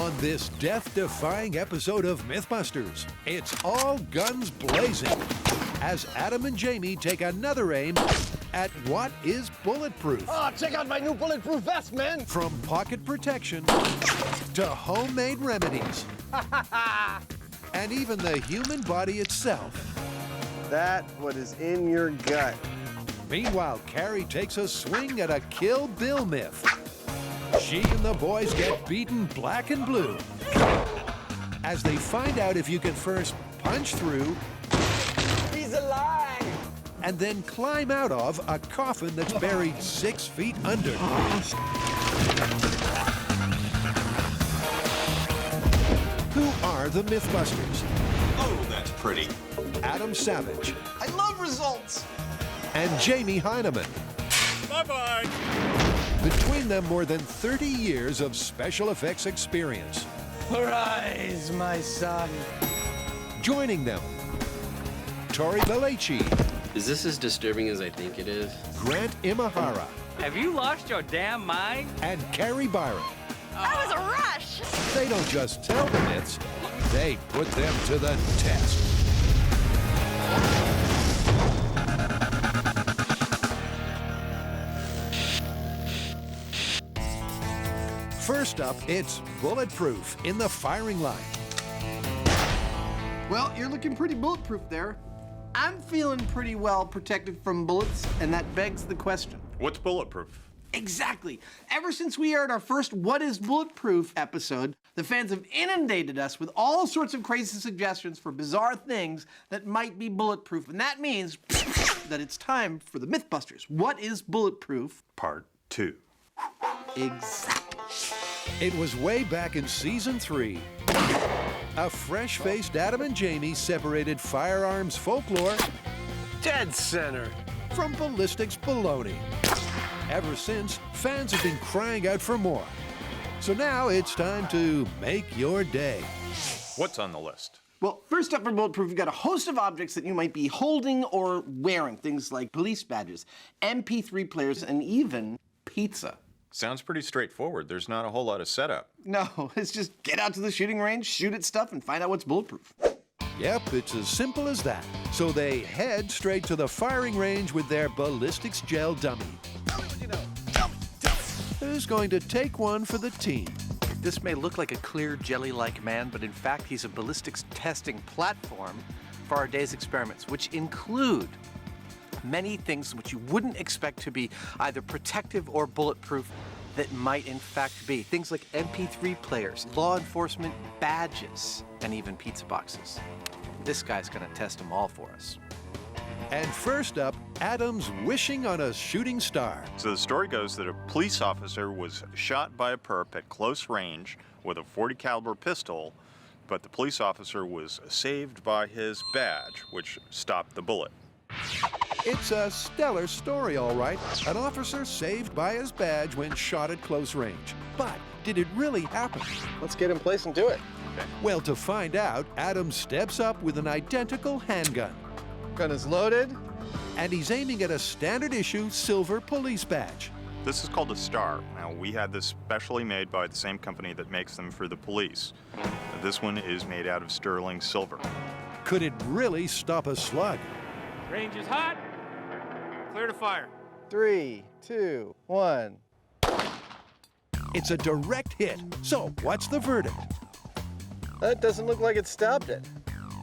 On this death-defying episode of MythBusters, it's all guns blazing as Adam and Jamie take another aim at what is bulletproof. Oh, check out my new bulletproof vest, man! From pocket protection to homemade remedies and even the human body itself. That's what is in your gut. Meanwhile, Kari takes a swing at a Kill Bill myth. She and the boys get beaten black and blue as they find out if you can first punch through He's alive! and then climb out of a coffin that's buried 6 feet under. Who are the MythBusters? Oh, that's pretty. Adam Savage I love results! and Jamie Heineman. Bye-bye. Between them, more than 30 years of special effects experience. Arise, my son. Joining them, Tory Is this as disturbing as I think it is? Grant Imahara, Have you lost your damn mind? and Kari Byron. That was a rush! They don't just tell the myths, they put them to the test. First up, it's bulletproof in the firing line. Well, you're looking pretty bulletproof there. I'm feeling pretty well protected from bullets, and that begs the question. What's bulletproof? Exactly. Ever since we aired our first What is Bulletproof episode, the fans have inundated us with all sorts of crazy suggestions for bizarre things that might be bulletproof. And that means that it's time for the MythBusters. What is bulletproof? Part 2. Exactly. It was way back in season 3. A fresh-faced Adam and Jamie separated firearms folklore Dead center. from ballistics baloney. Ever since, fans have been crying out for more. So now it's time to make your day. What's on the list? Well, first up for bulletproof, we've got a host of objects that you might be holding or wearing. Things like police badges, MP3 players, and even pizza. Sounds pretty straightforward. There's not a whole lot of setup. No, it's just get out to the shooting range, shoot at stuff, and find out what's bulletproof. Yep, it's as simple as that. So they head straight to the firing range with their ballistics gel dummy. Tell me what you know. Who's going to take one for the team? This may look like a clear, jelly-like man, but in fact, he's a ballistics testing platform for our day's experiments, which include many things which you wouldn't expect to be either protective or bulletproof that might in fact be. Things like MP3 players, law enforcement badges, and even pizza boxes. This guy's gonna test them all for us. And first up, Adam's wishing on a shooting star. So the story goes that a police officer was shot by a perp at close range with a .40 caliber pistol, but the police officer was saved by his badge, which stopped the bullet. It's a stellar story, all right. An officer saved by his badge when shot at close range. But did it really happen? Let's get in place and do it. Well, to find out, Adam steps up with an identical handgun. Gun is loaded. And he's aiming at a standard issue silver police badge. This is called a star. Now, we had this specially made by the same company that makes them for the police. This one is made out of sterling silver. Could it really stop a slug? Range is hot. Clear to fire. 3, 2, 1. It's a direct hit. So what's the verdict? That doesn't look like it stopped it.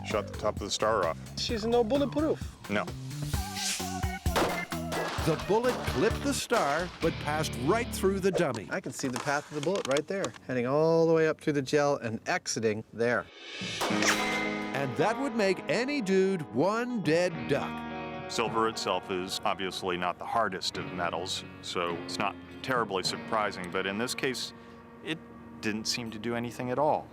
Shot the top of the star off. She's no bulletproof. No. The bullet clipped the star, but passed right through the dummy. I can see the path of the bullet right there, heading all the way up through the gel and exiting there. And that would make any dude one dead duck. Silver itself is obviously not the hardest of metals, so it's not terribly surprising, but in this case, it didn't seem to do anything at all.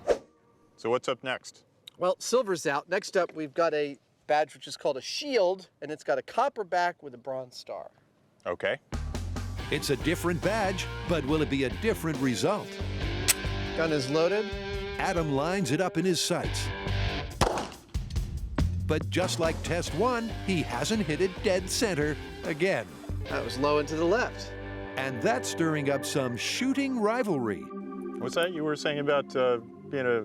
So what's up next? Well, silver's out. Next up, we've got a badge which is called a shield, and it's got a copper back with a bronze star. Okay. It's a different badge, but will it be a different result? Gun is loaded. Adam lines it up in his sights. But just like test 1, he hasn't hit it dead center again. That was low and to the left. And that's stirring up some shooting rivalry. What's that you were saying about being a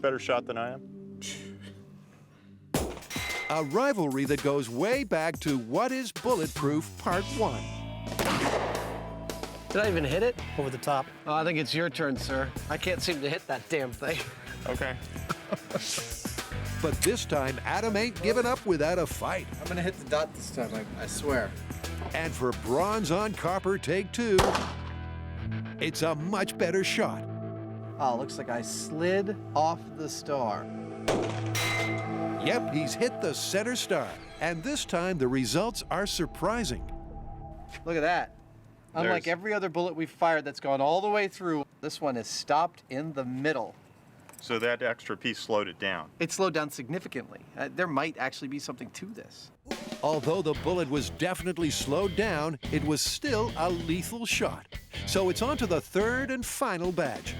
better shot than I am? A rivalry that goes way back to What is Bulletproof Part 1. Did I even hit it? Over the top. Oh, I think it's your turn, sir. I can't seem to hit that damn thing. Okay. But this time, Adam ain't giving up without a fight. I'm gonna hit the dot this time, I swear. And for bronze on copper take 2, it's a much better shot. Oh, looks like I slid off the star. Yep, he's hit the center star. And this time, the results are surprising. Look at that. Unlike There's- every other bullet we've fired that's gone all the way through, this one is stopped in the middle. So that extra piece slowed it down. It slowed down significantly. There might actually be something to this. Although the bullet was definitely slowed down, it was still a lethal shot. So it's on to the third and final badge.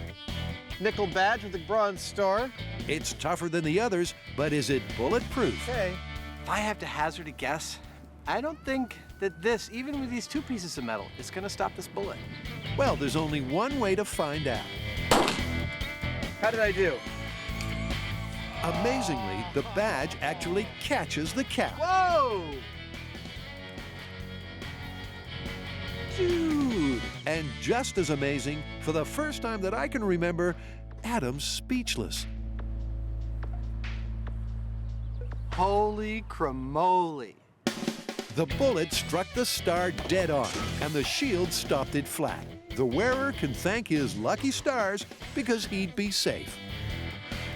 Nickel badge with a bronze star. It's tougher than the others, but is it bulletproof? Okay. If I have to hazard a guess, I don't think that this, even with these 2 pieces of metal, is gonna stop this bullet. Well, there's only one way to find out. How did I do? Amazingly, the badge actually catches the cap. Whoa! Dude! And just as amazing, for the first time that I can remember, Adam's speechless. Holy cramoly. The bullet struck the star dead on, and the shield stopped it flat. The wearer can thank his lucky stars because he'd be safe.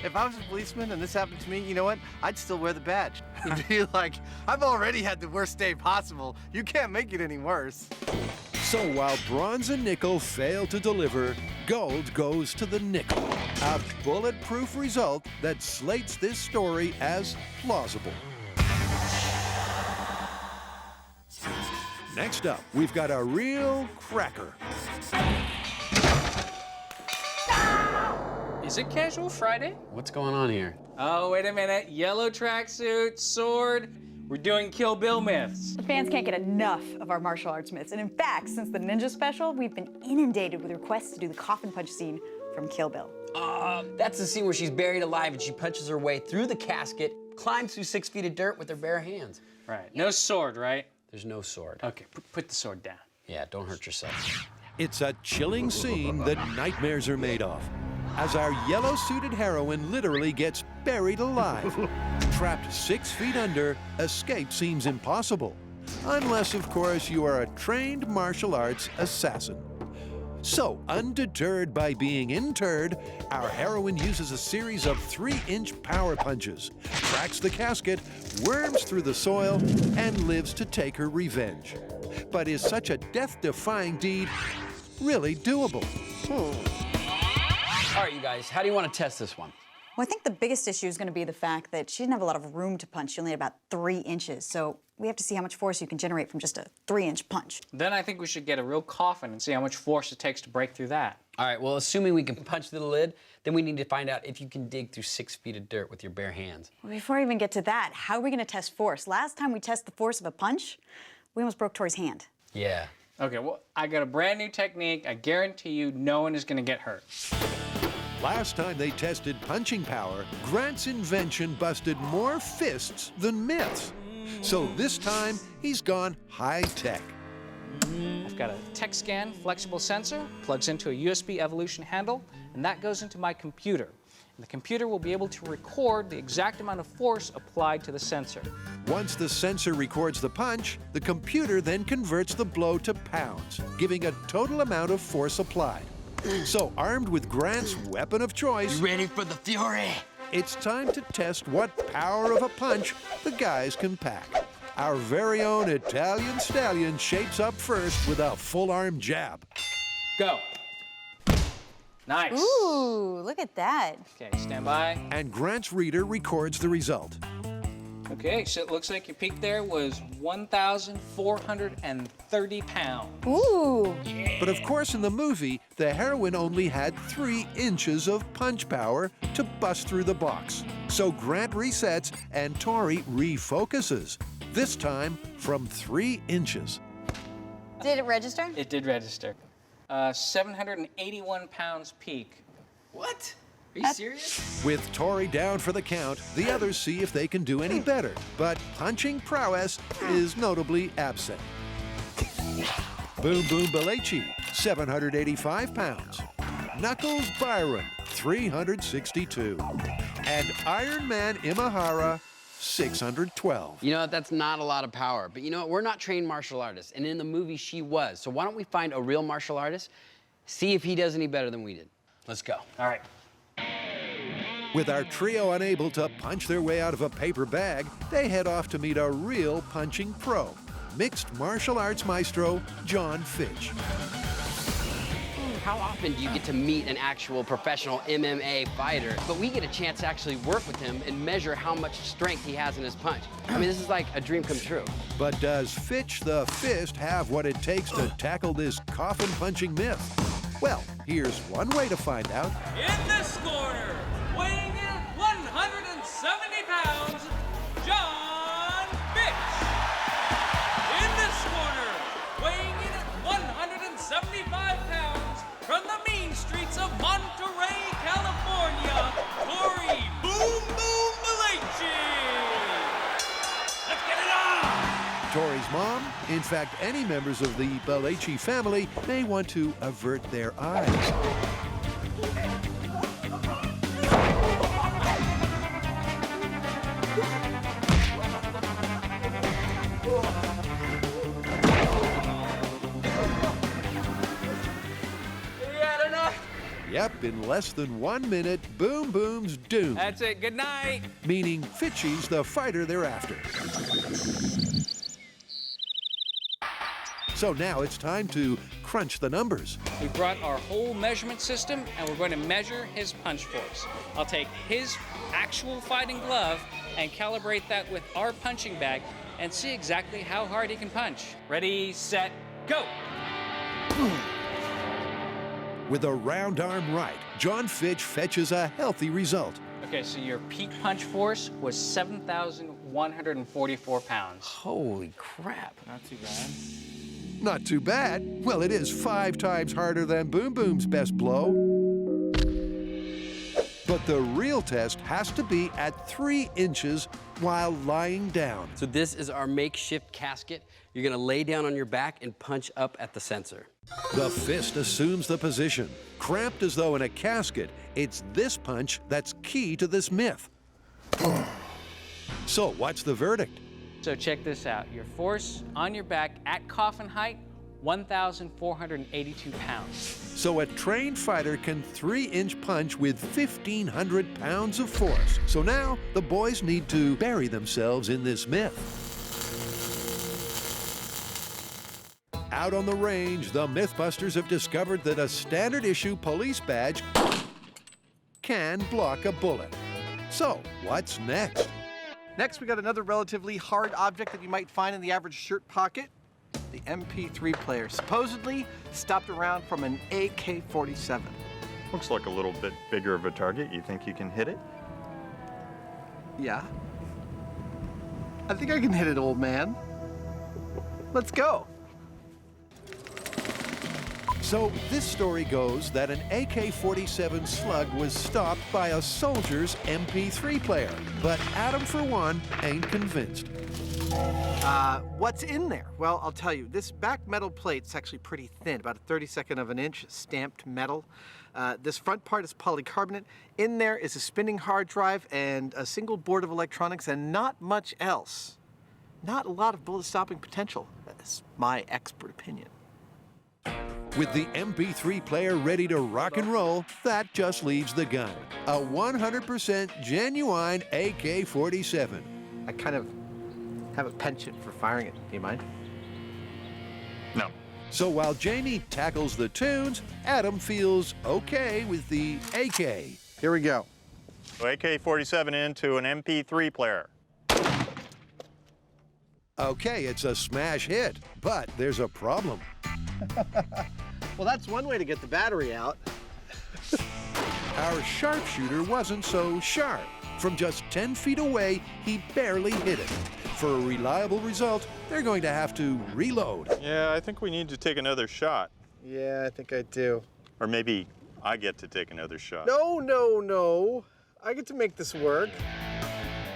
If I was a policeman and this happened to me, you know what? I'd still wear the badge. It'd be like, I've already had the worst day possible. You can't make it any worse. So while bronze and nickel fail to deliver, gold goes to the nickel. A bulletproof result that slates this story as plausible. Next up, we've got a real cracker. Is it Casual Friday? What's going on here? Oh, wait a minute. Yellow tracksuit, sword. We're doing Kill Bill myths. The fans can't get enough of our martial arts myths. And in fact, since the Ninja special, we've been inundated with requests to do the coffin punch scene from Kill Bill. That's the scene where she's buried alive and she punches her way through the casket, climbs through 6 feet of dirt with her bare hands. Right. No sword, right? There's no sword. Okay, put the sword down. Yeah, don't hurt yourself. It's a chilling scene that nightmares are made of, as our yellow-suited heroine literally gets buried alive. Trapped 6 feet under, escape seems impossible. Unless, of course, you are a trained martial arts assassin. So, undeterred by being interred, our heroine uses a series of 3-inch power punches, cracks the casket, worms through the soil, and lives to take her revenge. But is such a death-defying deed really doable? All right, you guys, how do you want to test this one? Well, I think the biggest issue is going to be the fact that she didn't have a lot of room to punch. She only had about 3 inches. So we have to see how much force you can generate from just a 3-inch punch. Then I think we should get a real coffin and see how much force it takes to break through that. All right, well, assuming we can punch through the lid, then we need to find out if you can dig through 6 feet of dirt with your bare hands. Well, before we even get to that, how are we going to test force? Last time we tested the force of a punch, we almost broke Tory's hand. Yeah. Okay, well, I got a brand new technique. I guarantee you no one is going to get hurt. Last time they tested punching power, Grant's invention busted more fists than myths. So this time, he's gone high-tech. I've got a tech scan flexible sensor, plugs into a USB evolution handle, and that goes into my computer. And the computer will be able to record the exact amount of force applied to the sensor. Once the sensor records the punch, the computer then converts the blow to pounds, giving a total amount of force applied. So, armed with Grant's weapon of choice, Ready for the fury? it's time to test what power of a punch the guys can pack. Our very own Italian stallion shapes up first with a full-arm jab. Go. Nice. Ooh, look at that. Okay, stand by. And Grant's reader records the result. Okay, so it looks like your peak there was 1,430 pounds. Ooh. But of course, in the movie, the heroine only had 3 inches of punch power to bust through the box. So Grant resets and Tory refocuses, this time from 3 inches. Did it register? It did register. 781 pounds peak. What? Are you serious? With Tory down for the count, the others see if they can do any better. But punching prowess is notably absent. Boom Boom Belechi, 785 pounds. Knuckles Byron, 362. And Iron Man Imahara, 612. You know, that's not a lot of power. But you know what? We're not trained martial artists. And in the movie, she was. So why don't we find a real martial artist, see if he does any better than we did. Let's go. All right. With our trio unable to punch their way out of a paper bag, they head off to meet a real punching pro, mixed martial arts maestro John Fitch. How often do you get to meet an actual professional MMA fighter? But we get a chance to actually work with him and measure how much strength he has in his punch. I mean, this is like a dream come true. But does Fitch the Fist have what it takes to tackle this coffin punching myth? Well, here's one way to find out. In this corner, weighing in at 170 pounds, John Fitch. In this corner, weighing in at 175 pounds, from the mean streets of Monterey, California, Tory Boom Boom Belechi. Let's get it on! Tory's mom, in fact, any members of the Belechi family may want to avert their eyes. Yep, in less than 1 minute, Boom Boom's doomed. That's it. Good night. Meaning Fitchy's the fighter they're after. So now it's time to crunch the numbers. We brought our whole measurement system, and we're going to measure his punch force. I'll take his actual fighting glove and calibrate that with our punching bag and see exactly how hard he can punch. Ready, set, go! With a round arm right, John Fitch fetches a healthy result. Okay, so your peak punch force was 7,144 pounds. Holy crap. Not too bad. Not too bad. Well, it is 5 times harder than Boom Boom's best blow. But the real test has to be at 3 inches while lying down. So this is our makeshift casket. You're gonna lay down on your back and punch up at the sensor. The fist assumes the position. Cramped as though in a casket, it's this punch that's key to this myth. So what's the verdict? So check this out. Your force on your back at coffin height, 1,482 pounds. So a trained fighter can 3-inch punch with 1,500 pounds of force. So now the boys need to bury themselves in this myth. Out on the range, the MythBusters have discovered that a standard issue police badge can block a bullet. So what's next? Next, we got another relatively hard object that you might find in the average shirt pocket. The MP3 player, supposedly stopped around from an AK-47. Looks like a little bit bigger of a target. You think you can hit it? Yeah. I think I can hit it, old man. Let's go. So this story goes that an AK-47 slug was stopped by a soldier's MP3 player. But Adam, for one, ain't convinced. What's in there? Well, I'll tell you. This back metal plate's actually pretty thin, about a 32nd of an inch, stamped metal. This front part is polycarbonate. In there is a spinning hard drive and a single board of electronics and not much else. Not a lot of bullet-stopping potential. That's my expert opinion. With the MP3 player ready to rock and roll, that just leaves the gun. A 100% genuine AK-47. I kind of have a penchant for firing it. Do you mind? No. So while Jamie tackles the tunes, Adam feels okay with the AK. Here we go. AK-47 into an MP3 player. Okay, it's a smash hit, but there's a problem. Well, that's one way to get the battery out. Our sharpshooter wasn't so sharp. From just 10 feet away, he barely hit it. For a reliable result, they're going to have to reload. Yeah, I think we need to take another shot. Yeah, I think I do. Or maybe I get to take another shot. No. I get to make this work.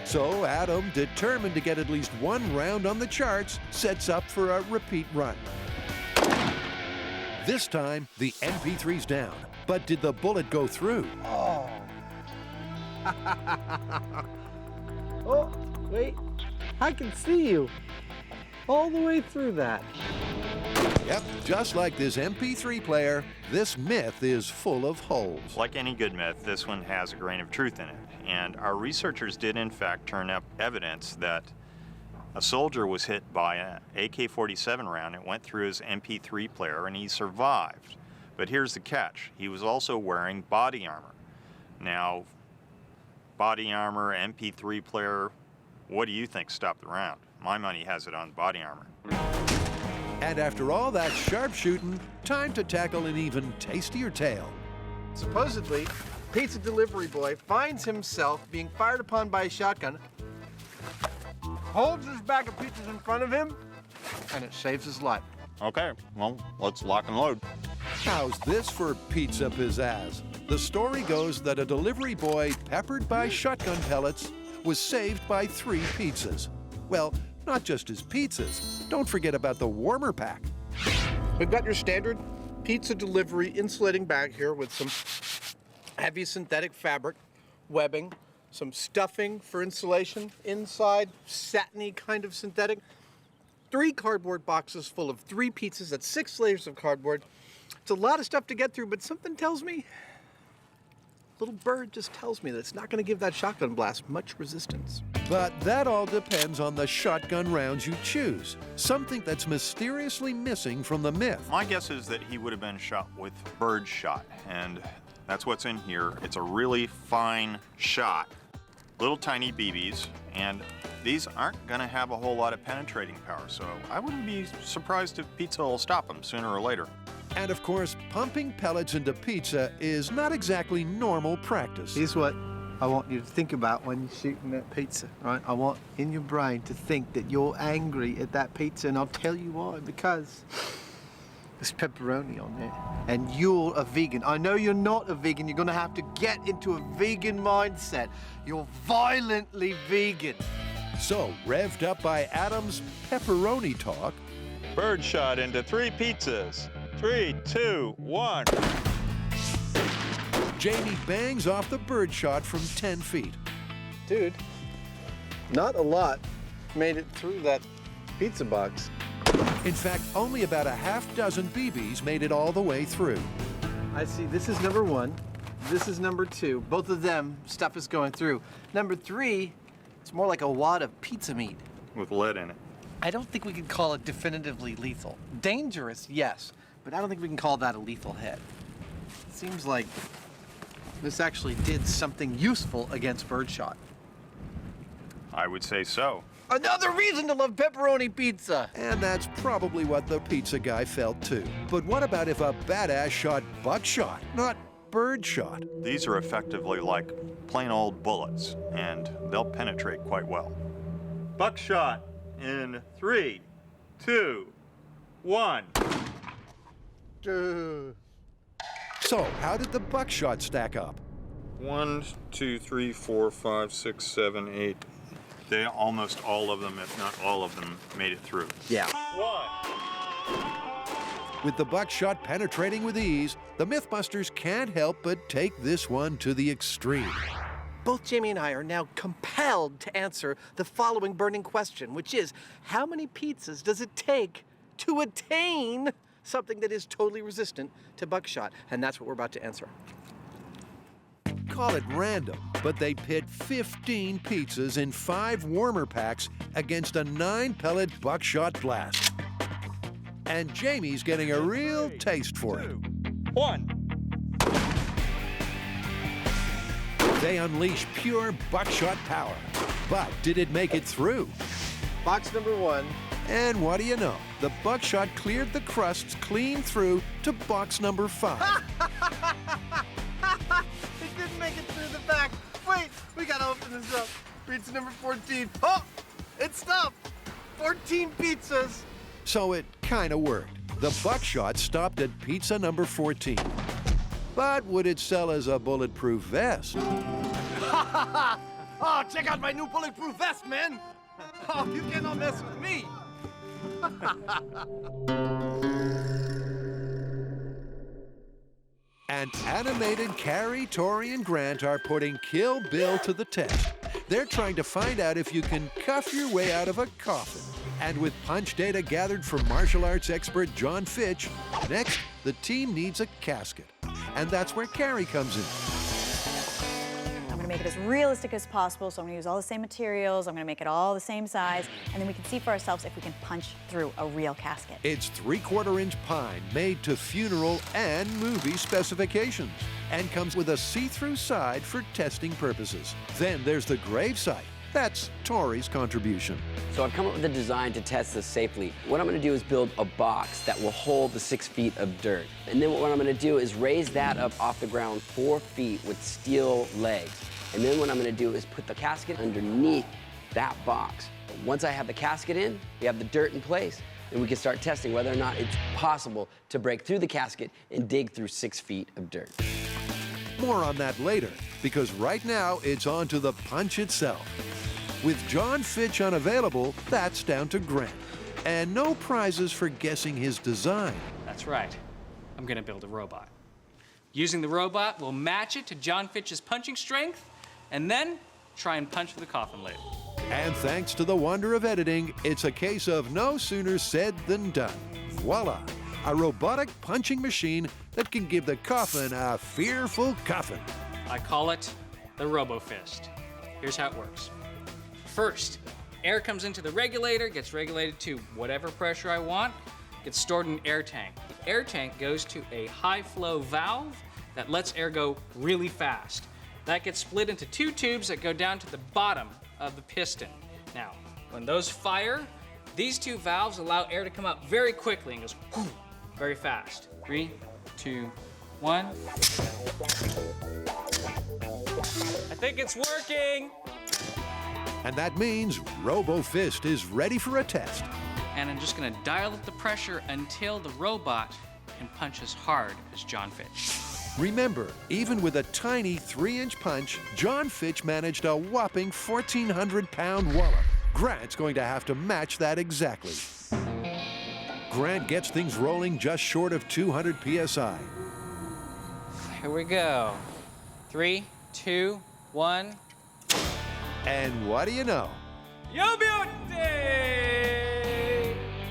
So Adam, determined to get at least one round on the charts, sets up for a repeat run. This time, the MP3's down. But did the bullet go through? Oh. Oh, wait. I can see you. All the way through that. Yep, just like this MP3 player, this myth is full of holes. Like any good myth, this one has a grain of truth in it. And our researchers did in fact turn up evidence that a soldier was hit by an AK-47 round. It went through his MP3 player and he survived. But here's the catch. He was also wearing body armor. Now, body armor, MP3 player, what do you think stopped the round? My money has it on body armor. And after all that sharpshooting, time to tackle an even tastier tale. Supposedly, pizza delivery boy finds himself being fired upon by a shotgun, holds his bag of pizzas in front of him, and it saves his life. Okay, well, let's lock and load. How's this for pizza pizzazz? The story goes that a delivery boy peppered by shotgun pellets was saved by 3 pizzas. Well, not just his pizzas. Don't forget about the warmer pack. We've got your standard pizza delivery insulating bag here with some heavy synthetic fabric, webbing, some stuffing for insulation inside, satiny kind of synthetic. 3 cardboard boxes full of 3 pizzas. That's 6 layers of cardboard. It's a lot of stuff to get through, but something tells me, little bird just tells me that it's not going to give that shotgun blast much resistance. But that all depends on the shotgun rounds you choose. Something that's mysteriously missing from the myth. My guess is that he would have been shot with bird shot, and that's what's in here. It's a really fine shot, little tiny BBs, and these aren't going to have a whole lot of penetrating power, so I wouldn't be surprised if pizza will stop them sooner or later. And of course, pumping pellets into pizza is not exactly normal practice. Here's what I want you to think about when you're shooting that pizza, right? I want in your brain to think that you're angry at that pizza, and I'll tell you why. Because there's pepperoni on there, and you're a vegan. I know you're not a vegan. You're gonna have to get into a vegan mindset. You're violently vegan. So, revved up by Adam's pepperoni talk, Bird shot into 3 pizzas. 3, 2, 1. Jamie bangs off the bird shot from 10 feet. Dude, not a lot made it through that pizza box. In fact, only about a half dozen BBs made it all the way through. I see, this is number 1. This is number 2. Both of them, stuff is going through. Number 3, it's more like a wad of pizza meat. With lead in it. I don't think we could call it definitively lethal. Dangerous, yes, but I don't think we can call that a lethal hit. Seems like this actually did something useful against birdshot. I would say so. Another reason to love pepperoni pizza! And that's probably what the pizza guy felt too. But what about if a badass shot buckshot, not birdshot? These are effectively like plain old bullets, and they'll penetrate quite well. Buckshot in 3, 2, 1. So, how did the buckshot stack up? 1, 2, 3, 4, 5, 6, 7, 8. They almost all of them, if not all of them, made it through. Yeah. 1. With the buckshot penetrating with ease, the MythBusters can't help but take this one to the extreme. Both Jamie and I are now compelled to answer the following burning question, which is, how many pizzas does it take to attain something that is totally resistant to buckshot? And that's what we're about to answer. Call it random, but they pit 15 pizzas in 5 warmer packs against a 9-pellet buckshot blast. And Jamie's getting a real taste for it. 1. They unleash pure buckshot power. But did it make it through? Box number 1. And what do you know? The buckshot cleared the crusts clean through to box number 5. It didn't make it through the back. Wait, we gotta open this up. Pizza number 14. Oh, it stopped. 14 pizzas. So it kind of worked. The buckshot stopped at pizza number 14. But would it sell as a bulletproof vest? Oh, check out my new bulletproof vest, man! Oh, you cannot mess with me! And animated Kari, Tory, and Grant are putting Kill Bill to the test. They're trying to find out if you can cuff your way out of a coffin. And with punch data gathered from martial arts expert John Fitch, next, the team needs a casket. And that's where Kari comes in. I'm gonna make it as realistic as possible, so I'm gonna use all the same materials, I'm gonna make it all the same size, and then we can see for ourselves if we can punch through a real casket. It's 3/4-inch pine made to funeral and movie specifications and comes with a see-through side for testing purposes. Then there's the gravesite. That's Tory's contribution. So I've come up with a design to test this safely. What I'm gonna do is build a box that will hold the 6 feet of dirt. And then what I'm gonna do is raise that up off the ground 4 feet with steel legs. And then what I'm gonna do is put the casket underneath that box. Once I have the casket in, we have the dirt in place, then we can start testing whether or not it's possible to break through the casket and dig through 6 feet of dirt. More on that later, because right now it's on to the punch itself. With John Fitch unavailable, that's down to Grant. And no prizes for guessing his design. That's right. I'm gonna build a robot. Using the robot, we'll match it to John Fitch's punching strength, and then try and punch through the coffin lid. And thanks to the wonder of editing, it's a case of no sooner said than done. Voila! A robotic punching machine that can give the coffin a fearful cuffin. I call it the RoboFist. Here's how it works. First, air comes into the regulator, gets regulated to whatever pressure I want, gets stored in an air tank. The air tank goes to a high flow valve that lets air go really fast. That gets split into 2 tubes that go down to the bottom of the piston. Now, when those fire, these 2 valves allow air to come out very quickly and goes whoo, very fast. 3, 2, 1. I think it's working. And that means RoboFist is ready for a test. And I'm just gonna dial up the pressure until the robot can punch as hard as John Fitch. Remember, even with a tiny 3-inch punch, John Fitch managed a whopping 1,400-pound wallop. Grant's going to have to match that exactly. Grant gets things rolling just short of 200 PSI. Here we go. 3, 2, 1. And what do you know? Yo beauty!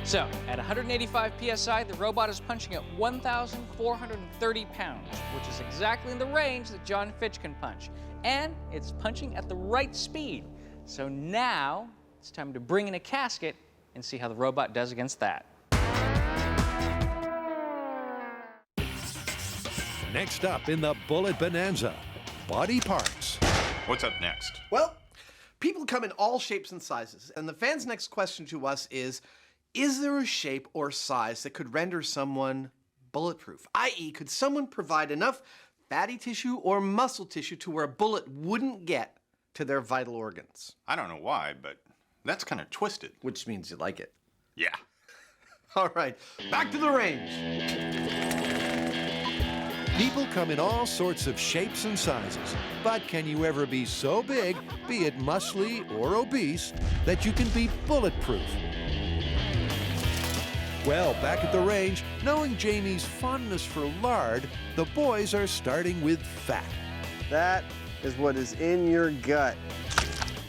So, at 185 PSI, the robot is punching at 1,430 pounds, which is exactly in the range that John Fitch can punch. And it's punching at the right speed. So now, it's time to bring in a casket and see how the robot does against that. Next up in the Bullet Bonanza, body parts. What's up next? Well, people come in all shapes and sizes, and the fans' next question to us is there a shape or size that could render someone bulletproof? I.e., could someone provide enough fatty tissue or muscle tissue to where a bullet wouldn't get to their vital organs? I don't know why, but that's kind of twisted. Which means you like it. Yeah. All right, back to the range. People come in all sorts of shapes and sizes, but can you ever be so big, be it muscly or obese, that you can be bulletproof? Well, back at the range, knowing Jamie's fondness for lard, the boys are starting with fat. That is what is in your gut.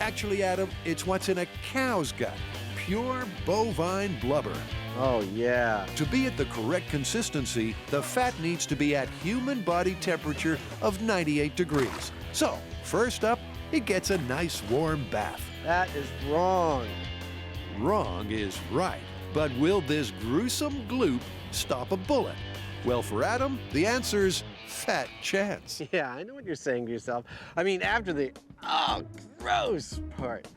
Actually, Adam, it's what's in a cow's gut. Pure bovine blubber. Oh, yeah. To be at the correct consistency, the fat needs to be at human body temperature of 98 degrees. So, first up, it gets a nice warm bath. That is wrong. Wrong is right. But will this gruesome gloop stop a bullet? Well, for Adam, the answer's fat chance. Yeah, I know what you're saying to yourself. I mean, after the, oh, gross part,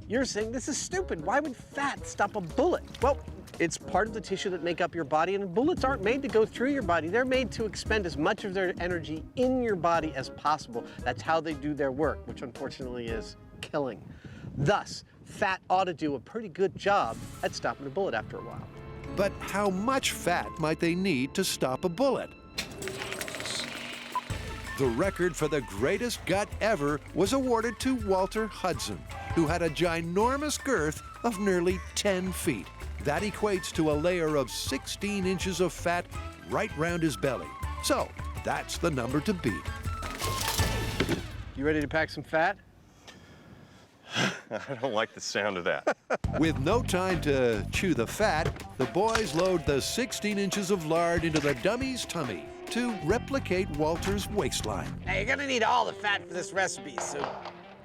you're saying this is stupid. Why would fat stop a bullet? Well, it's part of the tissue that make up your body, and bullets aren't made to go through your body. They're made to expend as much of their energy in your body as possible. That's how they do their work, which unfortunately is killing. Thus, fat ought to do a pretty good job at stopping a bullet after a while. But how much fat might they need to stop a bullet? The record for the greatest gut ever was awarded to Walter Hudson, who had a ginormous girth of nearly 10 feet. That equates to a layer of 16 inches of fat right round his belly. So that's the number to beat. You ready to pack some fat? I don't like the sound of that. With no time to chew the fat, the boys load the 16 inches of lard into the dummy's tummy to replicate Walter's waistline. Hey, you're gonna need all the fat for this recipe, so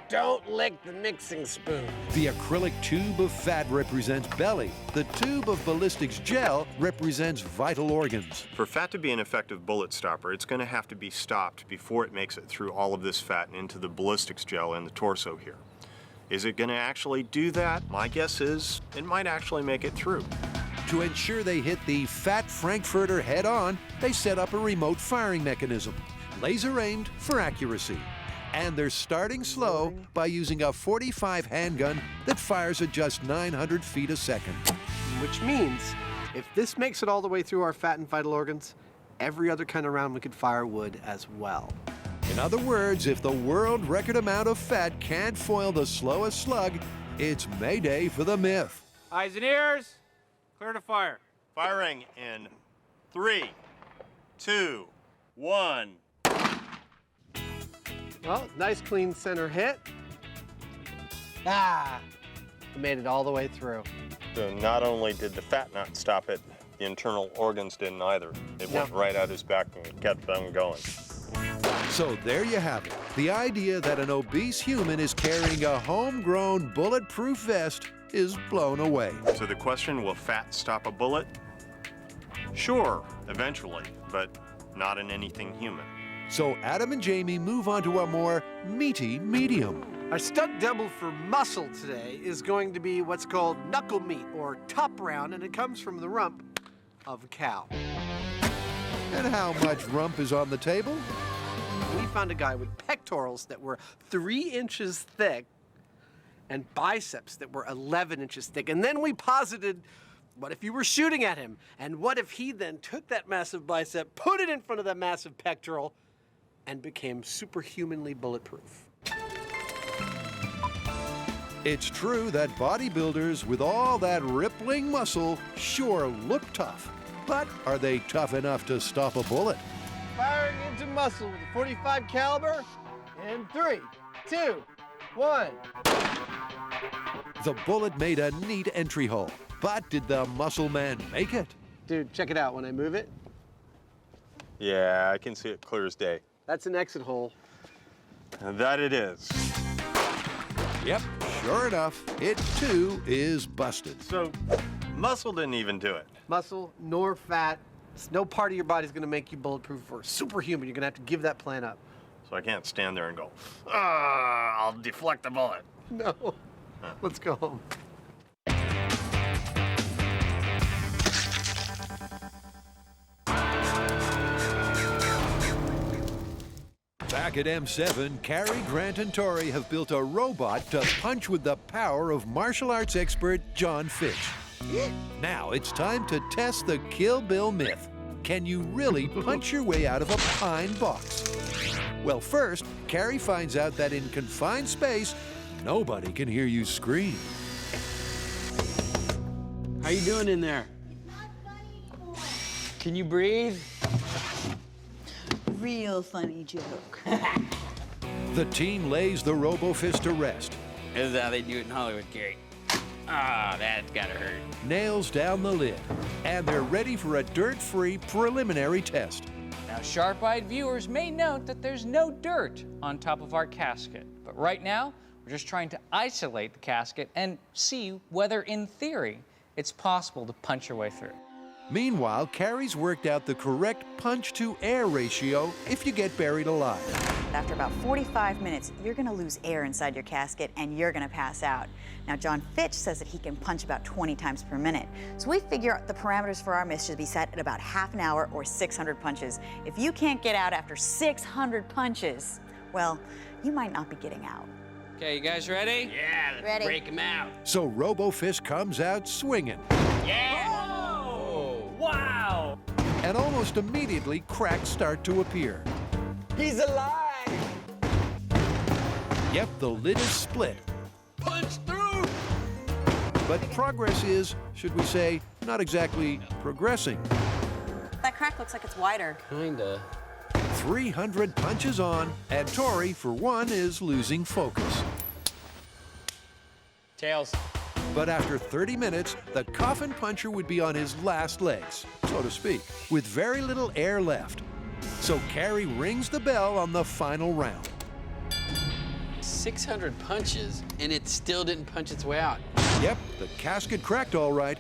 don't lick the mixing spoon. The acrylic tube of fat represents belly. The tube of ballistics gel represents vital organs. For fat to be an effective bullet stopper, it's going to have to be stopped before it makes it through all of this fat and into the ballistics gel in the torso here. Is it going to actually do that? My guess is it might actually make it through. To ensure they hit the fat Frankfurter head on, they set up a remote firing mechanism, laser aimed for accuracy. And they're starting slow by using a .45 handgun that fires at just 900 feet a second. Which means, if this makes it all the way through our fat and vital organs, every other kind of round we could fire would as well. In other words, if the world record amount of fat can't foil the slowest slug, it's Mayday for the myth. Eyes and ears, clear to fire. Firing in 3, 2, 1. Well, nice clean center hit. Ah, we made it all the way through. So not only did the fat not stop it, the internal organs didn't either. It went right out his back and kept them going. So there you have it. The idea that an obese human is carrying a homegrown bulletproof vest is blown away. So the question, will fat stop a bullet? Sure, eventually, but not in anything human. So Adam and Jamie move on to a more meaty medium. Our stunt double for muscle today is going to be what's called knuckle meat, or top round, and it comes from the rump of a cow. And how much rump is on the table? We found a guy with pectorals that were 3 inches thick and biceps that were 11 inches thick. And then we posited, what if you were shooting at him? And what if he then took that massive bicep, put it in front of that massive pectoral, and became superhumanly bulletproof? It's true that bodybuilders with all that rippling muscle sure look tough. But are they tough enough to stop a bullet? Firing into muscle with a .45 caliber in 3, 2, 1. The bullet made a neat entry hole. But did the muscle man make it? Dude, check it out when I move it. Yeah, I can see it clear as day. That's an exit hole. And that it is. Yep, sure enough, it too is busted. So muscle didn't even do it. Muscle nor fat. No part of your body's gonna make you bulletproof or superhuman. You're gonna have to give that plan up. So I can't stand there and go, I'll deflect the bullet. No. Let's go home. Back at M7, Kari, Grant, and Tory have built a robot to punch with the power of martial arts expert John Fitch. Now it's time to test the Kill Bill myth. Can you really punch your way out of a pine box? Well, first, Kari finds out that in confined space, nobody can hear you scream. How you doing in there? Can you breathe? Real funny joke. The team lays the Robo-Fist to rest, This is how they do it in Hollywood, Kari. Ah, that's gotta hurt. nails down the lid, and they're ready for a dirt-free preliminary test. Now, sharp-eyed viewers may note that there's no dirt on top of our casket. But right now, we're just trying to isolate the casket and see whether, in theory, it's possible to punch your way through. Meanwhile, Kari's worked out the correct punch-to-air ratio if you get buried alive. After about 45 minutes, you're gonna lose air inside your casket and you're gonna pass out. Now, John Fitch says that he can punch about 20 times per minute. So we figure the parameters for our myth should be set at about half an hour or 600 punches. If you can't get out after 600 punches, well, you might not be getting out. Okay, you guys ready? Yeah, let's Ready. break him out. So Robo-Fist comes out swinging. Yeah! Wow! And almost immediately, cracks start to appear. He's alive! Yep, the lid is split. Punch through! But progress is, should we say, not exactly progressing. That crack looks like it's wider. Kinda. 300 punches on, and Tory, for one, is losing focus. Tails. But after 30 minutes, the coffin puncher would be on his last legs, so to speak, with very little air left. So Kari rings the bell on the final round. 600 punches, and it still didn't punch its way out. Yep, the casket cracked all right.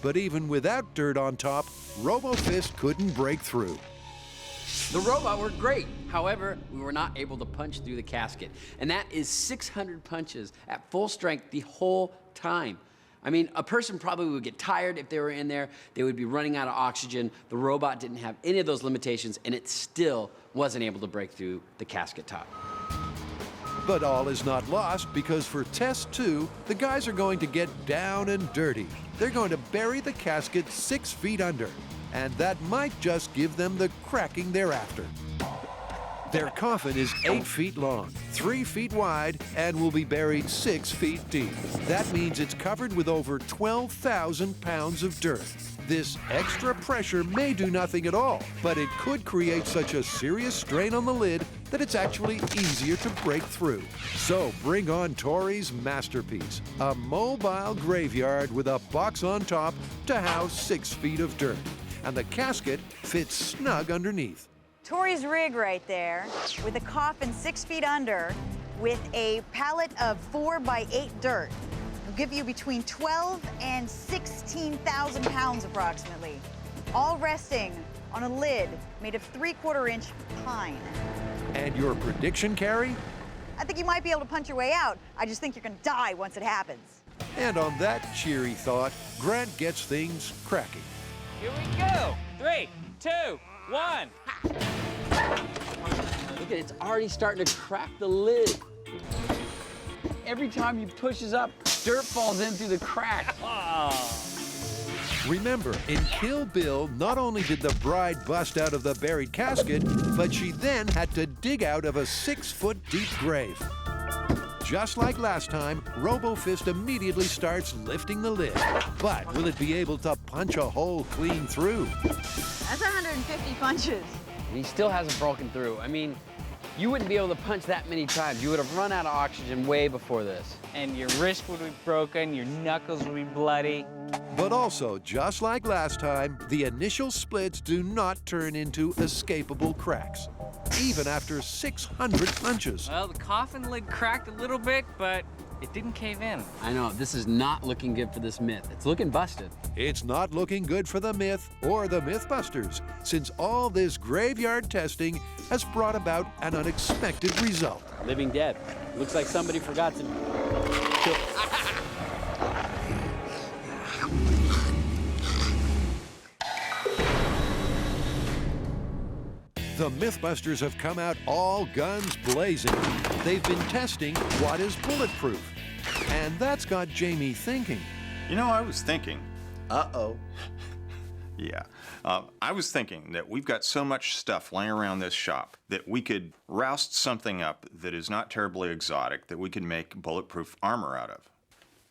But even without dirt on top, RoboFist couldn't break through. The robot worked great. However, we were not able to punch through the casket. And that is 600 punches at full strength the whole time. I mean, a person probably would get tired if they were in there. They would be running out of oxygen. The robot didn't have any of those limitations, and it still wasn't able to break through the casket top. But all is not lost, because for test 2, the guys are going to get down and dirty. They're going to bury the casket 6 feet under, and that might just give them the cracking they're after. Their coffin is 8 feet long, 3 feet wide, and will be buried 6 feet deep. That means it's covered with over 12,000 pounds of dirt. This extra pressure may do nothing at all, but it could create such a serious strain on the lid that it's actually easier to break through. So bring on Tory's masterpiece, a mobile graveyard with a box on top to house 6 feet of dirt. And the casket fits snug underneath. Tory's rig right there, with a coffin 6 feet under, with a pallet of 4 by 8 dirt. Will give you between 12 and 16,000 pounds approximately, all resting on a lid made of 3/4 inch pine. And your prediction, Kari? I think you might be able to punch your way out. I just think you're gonna die once it happens. And on that cheery thought, Grant gets things cracking. Here we go. 3, 2, 1. Look at it, it's already starting to crack the lid. Every time he pushes up, dirt falls in through the crack. Remember, in Kill Bill, not only did the bride bust out of the buried casket, but she then had to dig out of a 6-foot deep grave. Just like last time, RoboFist immediately starts lifting the lid. But will it be able to punch a hole clean through? That's 150 punches. And he still hasn't broken through. I mean, you wouldn't be able to punch that many times. You would have run out of oxygen way before this. And your wrist would be broken, your knuckles would be bloody. But also, just like last time, the initial splits do not turn into escapable cracks, even after 600 punches. Well, the coffin lid cracked a little bit, but it didn't cave in. I know, this is not looking good for this myth. It's looking busted. It's not looking good for the myth or the MythBusters, since all this graveyard testing has brought about an unexpected result. Living dead. Looks like somebody forgot to kill. The MythBusters have come out all guns blazing. They've been testing what is bulletproof. And that's got Jamie thinking. You know, I was thinking. Uh-oh. Yeah. I was thinking that we've got so much stuff laying around this shop that we could roust something up that is not terribly exotic that we could make bulletproof armor out of.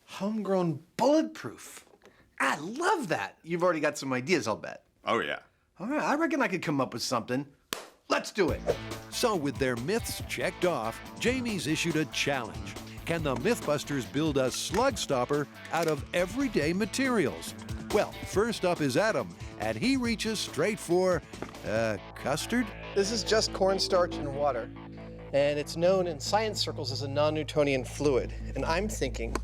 Homegrown bulletproof. I love that. You've already got some ideas, I'll bet. Oh, yeah. All right, I reckon I could come up with something. Let's do it. So with their myths checked off, Jamie's issued a challenge. Can the MythBusters build a slug stopper out of everyday materials? Well, first up is Adam, and he reaches straight for, custard? This is just cornstarch and water, and it's known in science circles as a non-Newtonian fluid. And I'm thinking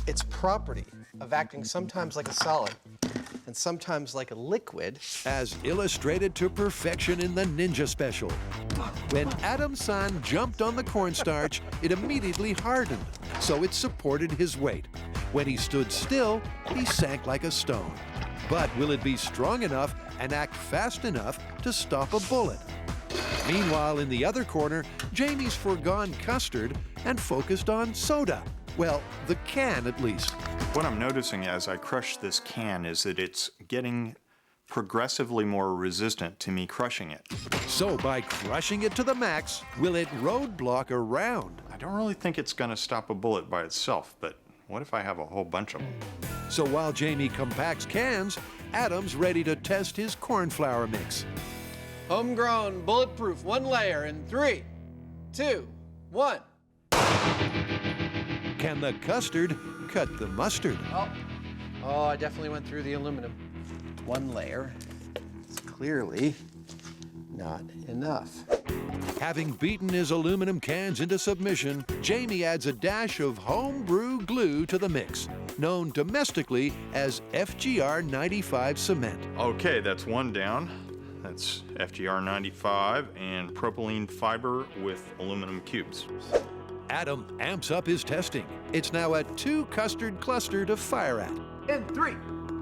its property of acting sometimes like a solid and sometimes like a liquid, as illustrated to perfection in the Ninja Special. When Adam's son jumped on the cornstarch, it immediately hardened, so it supported his weight. When he stood still, he sank like a stone. But will it be strong enough and act fast enough to stop a bullet? Meanwhile, in the other corner, Jamie's foregone custard and focused on soda. Well, the can at least. What I'm noticing as I crush this can is that it's getting progressively more resistant to me crushing it. So by crushing it to the max, will it roadblock a round? I don't really think it's going to stop a bullet by itself, but what if I have a whole bunch of them? So while Jamie compacts cans, Adam's ready to test his corn flour mix. Homegrown, bulletproof, 1 layer in 3, 2, 1. Can the custard cut the mustard? Oh, I definitely went through the aluminum. 1 layer. It's clearly not enough. Having beaten his aluminum cans into submission, Jamie adds a dash of homebrew glue to the mix, known domestically as FGR 95 cement. Okay, that's 1 down. That's FGR 95 and propylene fiber with aluminum cubes. Adam amps up his testing. It's now a 2 custard cluster to fire at. In 3,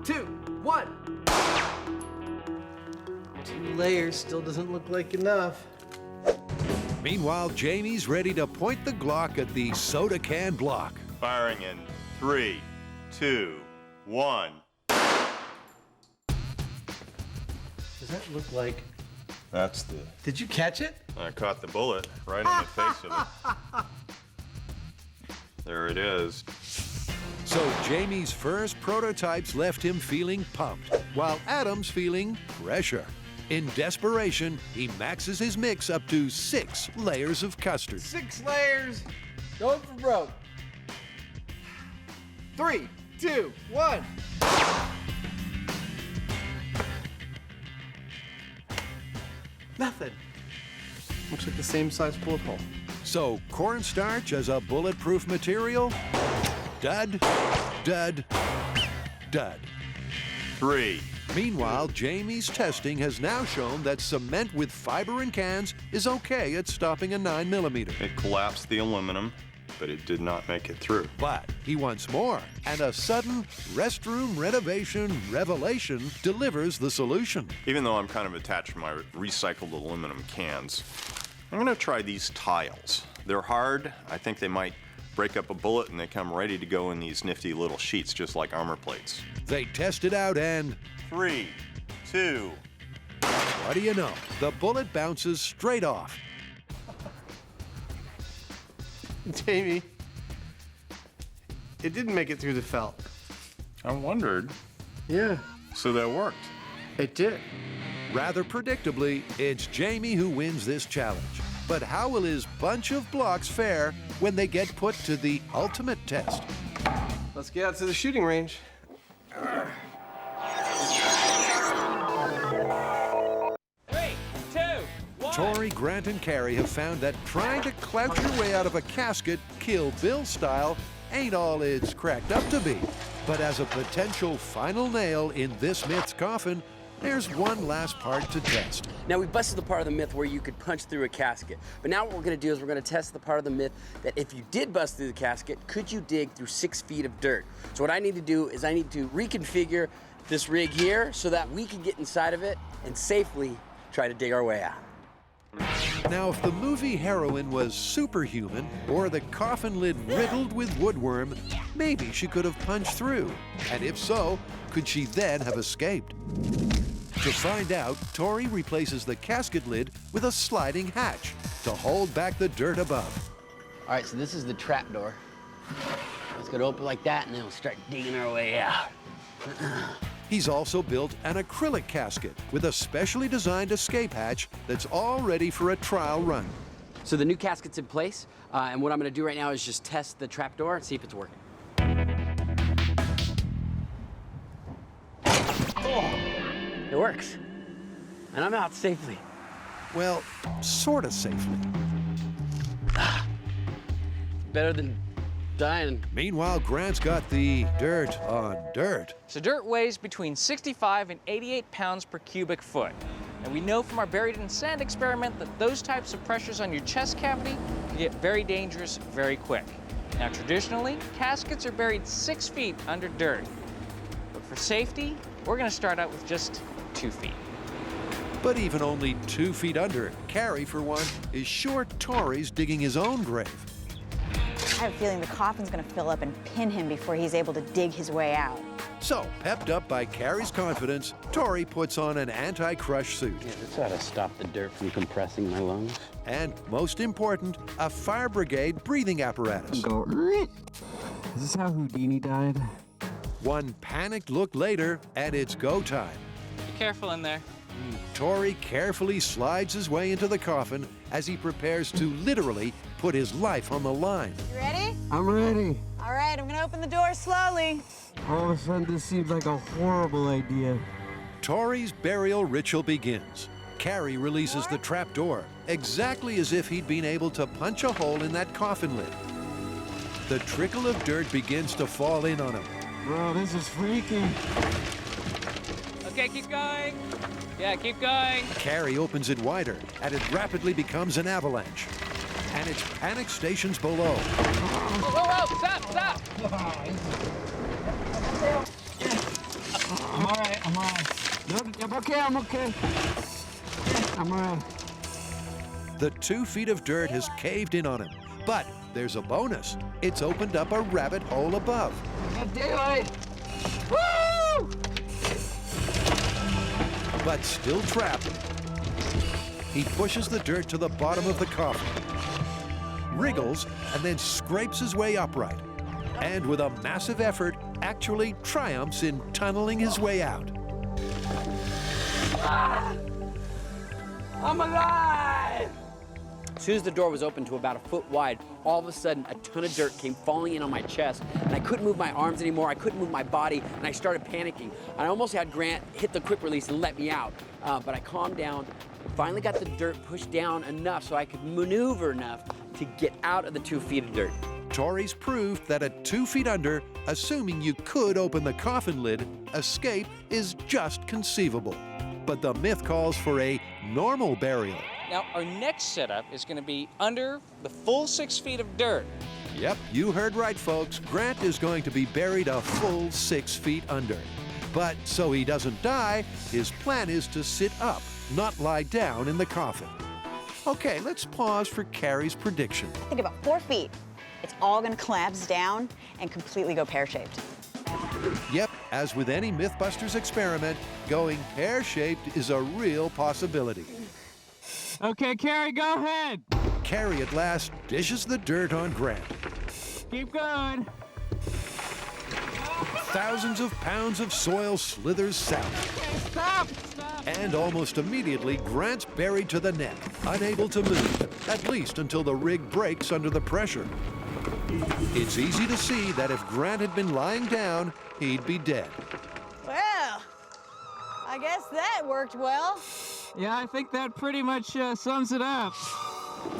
2, 1. 2 layers still doesn't look like enough. Meanwhile, Jamie's ready to point the Glock at the soda can block. Firing in 3, 2, 1. Does that look like... That's the... Did you catch it? I caught the bullet right in the face of it. There it is. So Jamie's first prototypes left him feeling pumped, while Adam's feeling pressure. In desperation, he maxes his mix up to 6 layers of custard. 6 layers. Going for broke. 3, 2, 1. Nothing. Looks like the same size bullet hole. So cornstarch as a bulletproof material? Dud, dud, dud. 3. Meanwhile, Jamie's testing has now shown that cement with fiber in cans is okay at stopping a 9mm. It collapsed the aluminum, but it did not make it through. But he wants more, and a sudden restroom renovation revelation delivers the solution. Even though I'm kind of attached to my recycled aluminum cans, I'm going to try these tiles. They're hard. I think they might break up a bullet, and they come ready to go in these nifty little sheets, just like armor plates. They test it out and... 3, 2. What do you know? The bullet bounces straight off. Jamie, it didn't make it through the felt. I wondered. Yeah, So that worked. it did. Rather predictably, it's Jamie who wins this challenge. But how will his bunch of blocks fare when they get put to the ultimate test? Let's get out to the shooting range. 3, 2, 1. Tory, Grant, and Kari have found that trying to clout your way out of a casket, Kill Bill style, ain't all it's cracked up to be. But as a potential final nail in this myth's coffin, there's one last part to test. Now, we busted the part of the myth where you could punch through a casket. But now what we're gonna do is we're gonna test the part of the myth that if you did bust through the casket, could you dig through 6 feet of dirt? So what I need to do is I need to reconfigure this rig here so that we can get inside of it and safely try to dig our way out. Now, if the movie heroine was superhuman or the coffin lid riddled with woodworm, maybe she could have punched through. And if so, could she then have escaped? To find out, Tory replaces the casket lid with a sliding hatch to hold back the dirt above. All right, so this is the trap door. It's gonna open like that and then we'll start digging our way out. He's also built an acrylic casket with a specially designed escape hatch that's all ready for a trial run. So the new casket's in place, and what I'm gonna do right now is just test the trap door and see if it's working. Oh, it works. And I'm out safely. Well, sort of safely. Better than dying. Meanwhile, Grant's got the dirt on dirt. So dirt weighs between 65 and 88 pounds per cubic foot. And we know from our buried in sand experiment that those types of pressures on your chest cavity can get very dangerous very quick. Now, traditionally, caskets are buried 6 feet under dirt. But for safety, we're gonna start out with just 2 feet. But even only 2 feet under, Kari, for one, is sure Tory's digging his own grave. I have a feeling the coffin's gonna fill up and pin him before he's able to dig his way out. So, pepped up by Kari's confidence, Tory puts on an anti-crush suit. Yeah, this ought to stop the dirt from compressing my lungs. And, most important, a fire brigade breathing apparatus. Go. Is this how Houdini died? One panicked look later, and it's go time. Be careful in there. Tory carefully slides his way into the coffin as he prepares to literally put his life on the line. You ready? I'm ready. All right, I'm gonna open the door slowly. All of a sudden, this seems like a horrible idea. Tory's burial ritual begins. Kari releases the trap door, exactly as if he'd been able to punch a hole in that coffin lid. The trickle of dirt begins to fall in on him. Bro, this is freaky. Okay, keep going. Yeah, keep going. Kari opens it wider, and it rapidly becomes an avalanche. And it's panic stations below. Whoa, whoa, stop, stop. I'm all right, I'm all right. No, I'm okay, I'm okay. I'm all right. The 2 feet of dirt has caved in on him, but there's a bonus. It's opened up a rabbit hole above. Got daylight. Woo! But still trapped, he pushes the dirt to the bottom of the coffin, wriggles, and then scrapes his way upright. And with a massive effort, actually triumphs in tunneling his way out. I'm alive! As soon as the door was open to about a foot wide, all of a sudden a ton of dirt came falling in on my chest, and I couldn't move my arms anymore, I couldn't move my body, and I started panicking. I almost had Grant hit the quick release and let me out, but I calmed down, finally got the dirt pushed down enough so I could maneuver enough to get out of the 2 feet of dirt. Tory's proved that at 2 feet under, assuming you could open the coffin lid, escape is just conceivable. But the myth calls for a normal burial. Now, our next setup is going to be under the full 6 feet of dirt. Yep, you heard right, folks. Grant is going to be buried a full 6 feet under. But so he doesn't die, his plan is to sit up, not lie down in the coffin. Okay, let's pause for Kari's prediction. I think about 4 feet. It's all gonna collapse down and completely go pear-shaped. Yep, as with any MythBusters experiment, going pear-shaped is a real possibility. Okay, Kari, go ahead. Kari at last dishes the dirt on Grant. Keep going. Thousands of pounds of soil slithers south. Stop! And almost immediately, Grant's buried to the neck, unable to move, at least until the rig breaks under the pressure. It's easy to see that if Grant had been lying down, he'd be dead. Well, I guess that worked well. Yeah, I think that pretty much sums it up.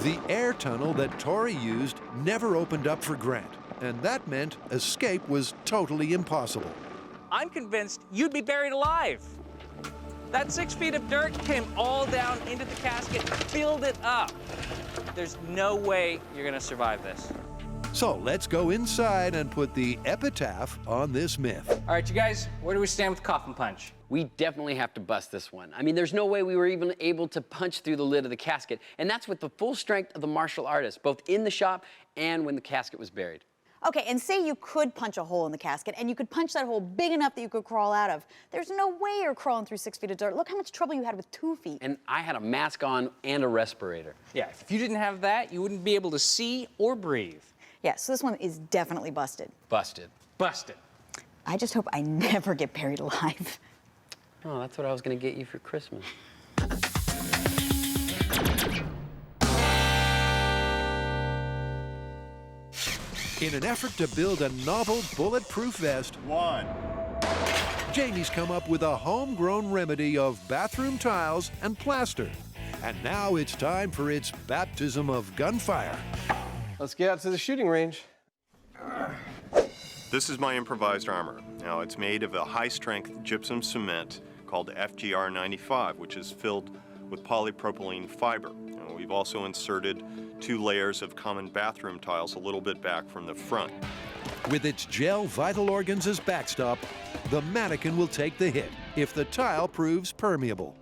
The air tunnel that Tory used never opened up for Grant, and that meant escape was totally impossible. I'm convinced you'd be buried alive. That 6 feet of dirt came all down into the casket, filled it up. There's no way you're gonna survive this. So let's go inside and put the epitaph on this myth. All right, you guys, where do we stand with coffin punch? We definitely have to bust this one. I mean, there's no way we were even able to punch through the lid of the casket, and that's with the full strength of the martial artist, both in the shop and when the casket was buried. Okay, and say you could punch a hole in the casket, and you could punch that hole big enough that you could crawl out of. There's no way you're crawling through 6 feet of dirt. Look how much trouble you had with 2 feet. And I had a mask on and a respirator. Yeah, if you didn't have that, you wouldn't be able to see or breathe. Yeah, so this one is definitely busted. Busted. Busted. I just hope I never get buried alive. Oh, that's what I was gonna get you for Christmas. In an effort to build a novel bulletproof vest, Jamie's come up with a homegrown remedy of bathroom tiles and plaster. And now it's time for its baptism of gunfire. Let's get out to the shooting range. This is my improvised armor. Now, it's made of a high-strength gypsum cement called FGR 95, which is filled with polypropylene fiber. Now, we've also inserted 2 layers of common bathroom tiles a little bit back from the front. With its gel vital organs as backstop, the mannequin will take the hit if the tile proves permeable.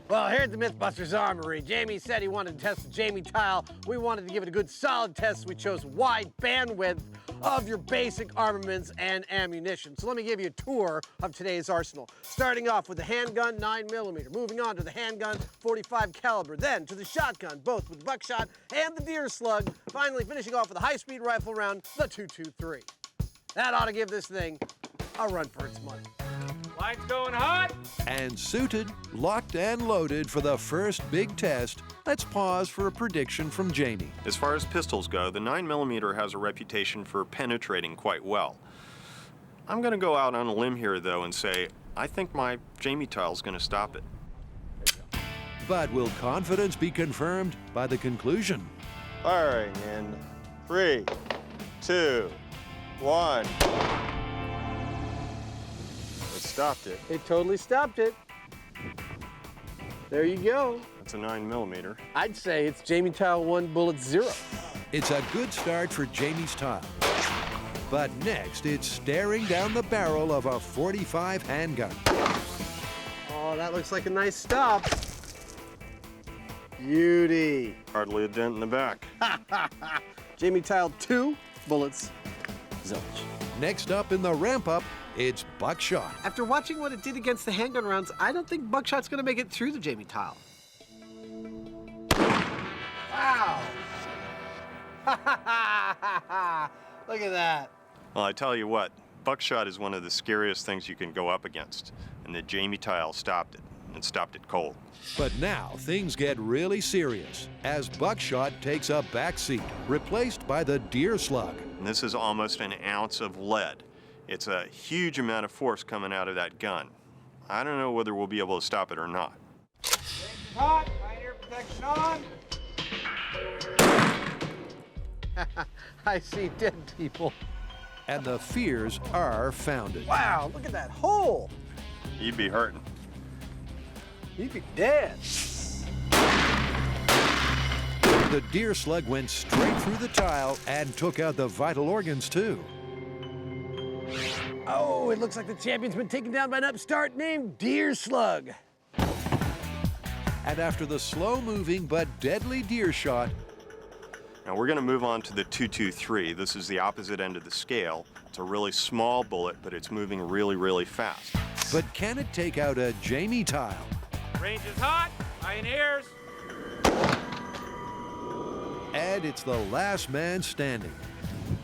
Well, here at the MythBusters Armory, Jamie said he wanted to test the Jamie tile. We wanted to give it a good solid test, so we chose wide bandwidth of your basic armaments and ammunition. So let me give you a tour of today's arsenal. Starting off with the handgun 9mm, moving on to the handgun 45 caliber, then to the shotgun, both with buckshot and the deer slug, finally finishing off with a high-speed rifle round, the 223. That ought to give this thing a run for its money. Lights going hot. And suited, locked and loaded for the first big test, let's pause for a prediction from Jamie. As far as pistols go, the 9mm has a reputation for penetrating quite well. I'm going to go out on a limb here, though, and say I think my Jamie tile's going to stop it. But will confidence be confirmed by the conclusion? Firing in 3, 2, 1. It stopped it. It totally stopped it. There you go. That's a 9mm. I'd say it's Jamie tile 1, bullet 0. It's a good start for Jamie's tile. But next, it's staring down the barrel of a 45 handgun. Oh, that looks like a nice stop. Beauty. Hardly a dent in the back. Jamie tile 2, bullets, zilch. Next up in the ramp-up, it's buckshot. After watching what it did against the handgun rounds, I don't think buckshot's gonna make it through the Jamie tile. Wow! Look at that. Well, I tell you what, buckshot is one of the scariest things you can go up against, and the Jamie tile stopped it, and stopped it cold. But now things get really serious as buckshot takes a backseat, replaced by the deer slug. And this is almost an ounce of lead. It's a huge amount of force coming out of that gun. I don't know whether we'll be able to stop it or not. Hot, pioneer protection on. I see dead people. And the fears are founded. Wow, look at that hole. You'd be hurting. You'd be dead. The deer slug went straight through the tile and took out the vital organs too. Oh, it looks like the champion's been taken down by an upstart named Deer Slug. And after the slow-moving but deadly deer shot, Now we're going to move on to the 223. This is the opposite end of the scale. It's a really small bullet, but it's moving really, really fast. but can it take out a Jamie tile? Range is hot. Pioneers. And it's the last man standing.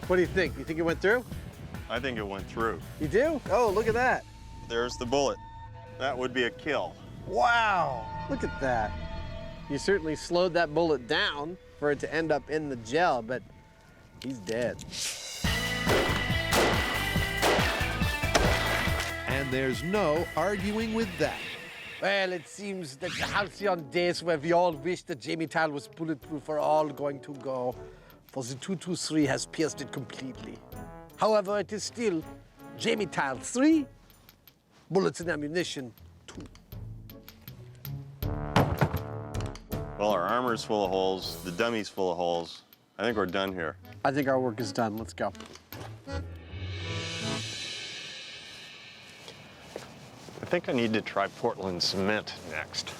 What do you think? You think it went through? I think it went through. You do? Oh, look at that. There's the bullet. That would be a kill. Wow, look at that. You certainly slowed that bullet down for it to end up in the gel, but he's dead. And there's no arguing with that. Well, it seems that the halcyon days where we all wished that Jamie tile was bulletproof are all going to go, for the 223 has pierced it completely. However, it is still Jamie tile 3, bullets and ammunition 2. Well, our armor's full of holes, the dummy's full of holes. I think we're done here. I think our work is done. Let's go. I think I need to try Portland cement next.